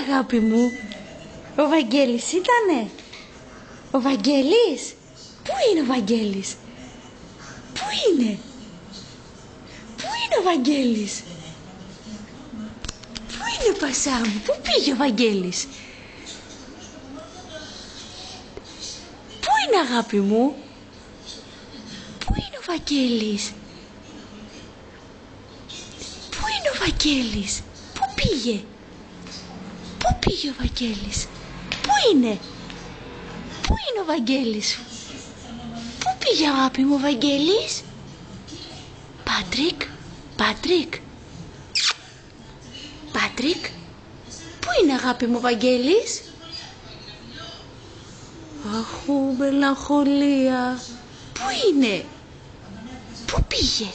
αγάπη μου? Ο Βαγγέλης ήτανε? Ο Βαγγέλης? Πού είναι ο Βαγγέλης? Πού είναι? Πού είναι ο Βαγγέλης? Πού είναι Πασά μου? Πού πήγε ο Βαγγέλης? Πού είναι αγάπη μου? Πού είναι ο Βαγγέλης? Πού είναι ο Βαγγέλης? Πού πήγε? Πού πήγε ο Βαγγέλης? Πού είναι? Πού είναι ο Βαγγέλης? Πού πήγε αγάπη μου ο Βαγγέλης? Πάτρικ, Πάτρικ, Πάτρικ, πού είναι αγάπη μου ο Βαγγέλης? Αχού, μελαγχολία. Πού είναι? Πού πήγε?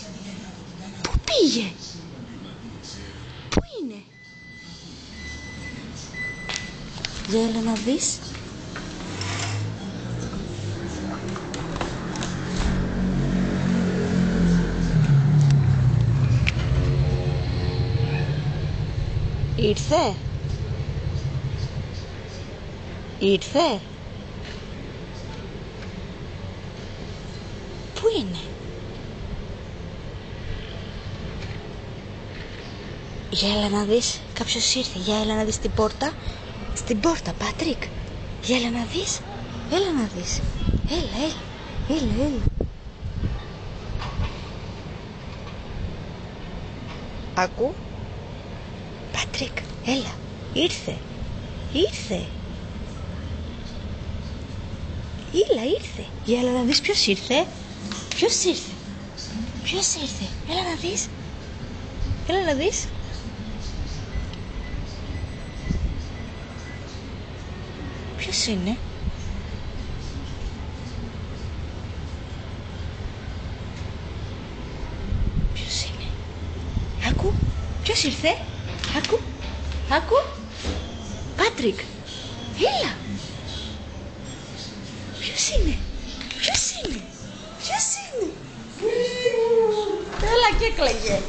Πού πήγε? Πού είναι? Για έλα να δεις. Ήρθε? Ήρθε? Πού είναι? Για έλα να δεις, κάποιος ήρθε. Για έλα να δεις την πόρτα. Στην πόρτα, Πάτρικ. Για έλα να δεις. Έλα να δεις. Έλα, έλα, έλα, έλα. Άκου. Πάτρικ, έλα. Ήρθε. Ήρθε. Έλα, ήρθε. Για έλα να δεις ποιος ήρθε. Ποιος ήρθε? Ποιος ήρθε? Έλα να δεις. Έλα να δεις. Ποιος είναι? Ποιος είναι? Άκου. Ποιος ήρθε? Άκου. Άκου. Πάτρικ. Έλα. Ποιος είναι? Ποιος είναι? Ποιος είναι? Έλα και έκλαιγε.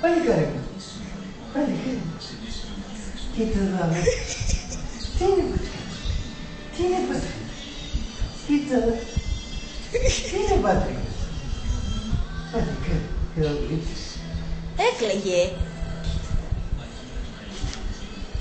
Πάλι κάρε. Πάλι κάρε. Κοίτα εδώ. Τι είναι? Τι είναι Πάτρικ? Κοίτα. Τι είναι Πάτρικ? Πάλι κάρε. Έκλαιγε.